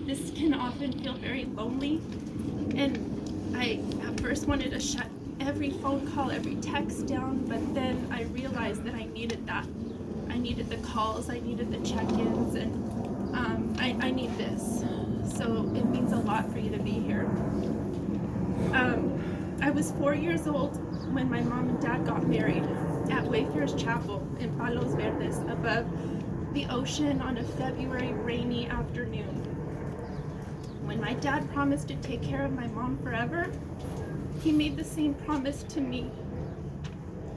This can often feel very lonely, and I at first wanted to shut every phone call, every text down, but then I realized that I needed that. I needed the calls, I needed the check-ins, and I need this. So it means a lot for you to be here. I was 4 years old when my mom and dad got married at Wayfarers Chapel in Palos Verdes above the ocean on a February rainy afternoon. When my dad promised to take care of my mom forever, he made the same promise to me.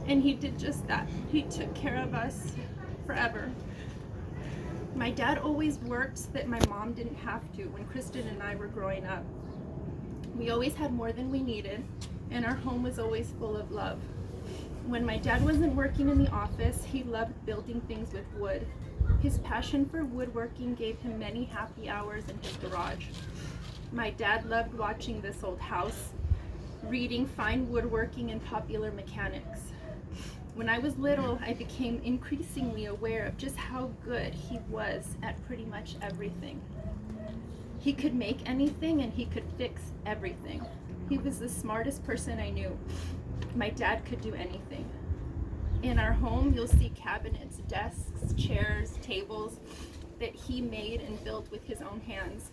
And he did just that. He took care of us forever. My dad always worked so that my mom didn't have to when Kristen and I were growing up. We always had more than we needed, and our home was always full of love. When my dad wasn't working in the office, he loved building things with wood. His passion for woodworking gave him many happy hours in his garage. My dad loved watching This Old House, reading fine woodworking and popular mechanics. When I was little, I became increasingly aware of just how good he was at pretty much everything. He could make anything and he could fix everything. He was the smartest person I knew. My dad could do anything. In our home, you'll see cabinets, desks, chairs, tables that he made and built with his own hands,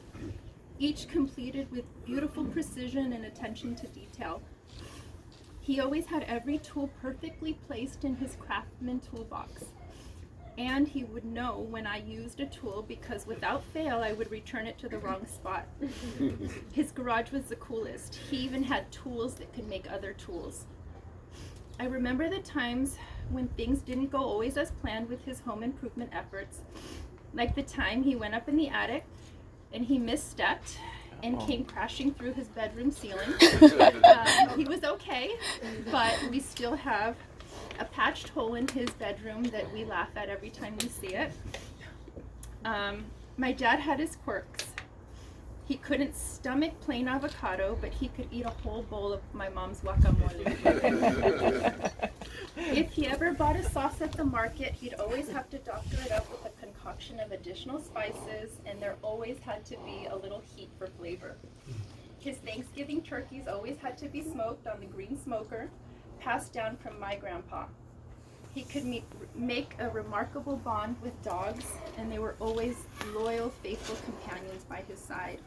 each completed with beautiful precision and attention to detail. He always had every tool perfectly placed in his craftsman toolbox. And he would know when I used a tool because without fail, I would return it to the wrong spot. His garage was the coolest. He even had tools that could make other tools. I remember the times when things didn't go always as planned with his home improvement efforts, like the time he went up in the attic and he misstepped and came crashing through his bedroom ceiling. He was okay, but we still have a patched hole in his bedroom that we laugh at every time we see it. My dad had his quirks. He couldn't stomach plain avocado, but he could eat a whole bowl of my mom's guacamole. If he ever bought a sauce at the market, he'd always have to doctor it up with a concoction of additional spices, and there always had to be a little heat for flavor. His Thanksgiving turkeys always had to be smoked on the green smoker, passed down from my grandpa. He could make a remarkable bond with dogs, and they were always loyal, faithful companions by his side.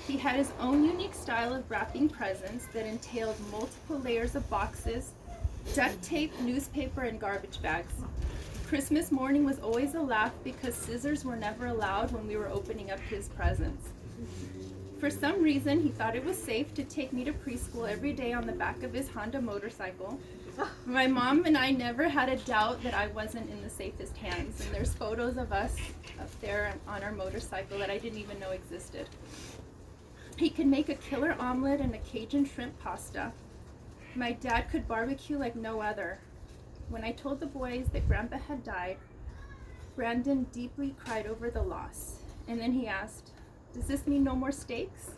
He had his own unique style of wrapping presents that entailed multiple layers of boxes, duct tape, newspaper, and garbage bags. Christmas morning was always a laugh because scissors were never allowed when we were opening up his presents. For some reason, he thought it was safe to take me to preschool every day on the back of his Honda motorcycle. My mom and I never had a doubt that I wasn't in the safest hands, and there's photos of us up there on our motorcycle that I didn't even know existed. He could make a killer omelet and a Cajun shrimp pasta. My dad could barbecue like no other. When I told the boys that Grandpa had died, Brandon deeply cried over the loss, and then he asked, "Does this mean no more steaks?"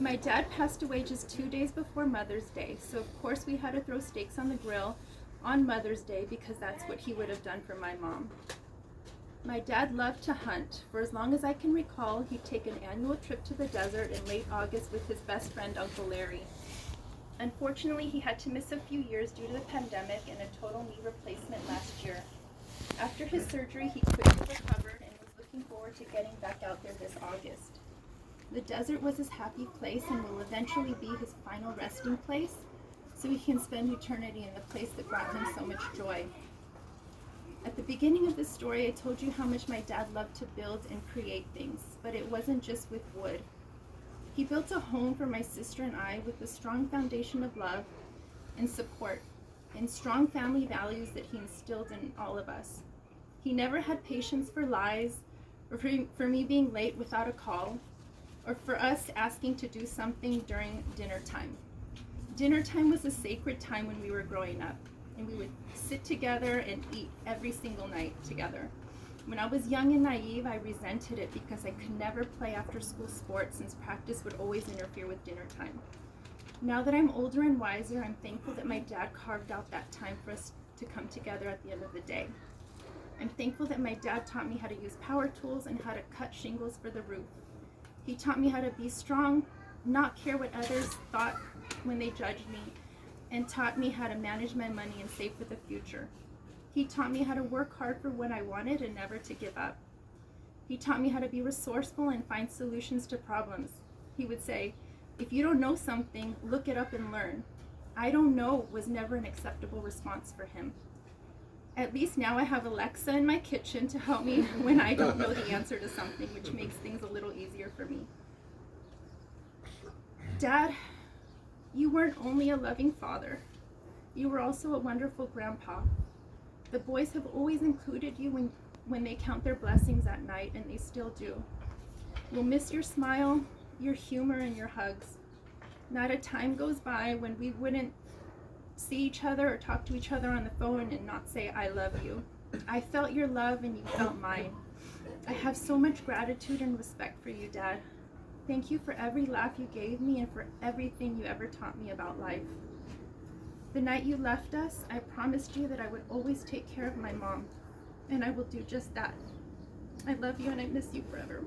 My dad passed away just 2 days before Mother's Day, so of course we had to throw steaks on the grill on Mother's Day because that's what he would have done for my mom. My dad loved to hunt. For as long as I can recall, he'd take an annual trip to the desert in late August with his best friend, Uncle Larry. Unfortunately, he had to miss a few years due to the pandemic and a total knee replacement last year. After his surgery, he quickly recovered and was looking forward to getting back out there this August. The desert was his happy place and will eventually be his final resting place, so he can spend eternity in the place that brought him so much joy. At the beginning of this story, I told you how much my dad loved to build and create things, but it wasn't just with wood. He built a home for my sister and I with a strong foundation of love and support and strong family values that he instilled in all of us. He never had patience for lies, or for me being late without a call, or for us asking to do something during dinner time. Dinner time was a sacred time when we were growing up, and we would sit together and eat every single night together. When I was young and naive, I resented it because I could never play after school sports since practice would always interfere with dinner time. Now that I'm older and wiser, I'm thankful that my dad carved out that time for us to come together at the end of the day. I'm thankful that my dad taught me how to use power tools and how to cut shingles for the roof. He taught me how to be strong, not care what others thought when they judged me, and taught me how to manage my money and save for the future. He taught me how to work hard for what I wanted and never to give up. He taught me how to be resourceful and find solutions to problems. He would say, if you don't know something, look it up and learn. I don't know was never an acceptable response for him. At least now I have Alexa in my kitchen to help me when I don't know the answer to something, which makes things a little easier for me. Dad, you weren't only a loving father, you were also a wonderful grandpa. The boys have always included you when they count their blessings at night, and they still do. We'll miss your smile, your humor, and your hugs. Not a time goes by when we wouldn't see each other or talk to each other on the phone and not say, I love you. I felt your love and you felt mine. I have so much gratitude and respect for you, Dad. Thank you for every laugh you gave me and for everything you ever taught me about life. The night you left us, I promised you that I would always take care of my mom, and I will do just that. I love you and I miss you forever.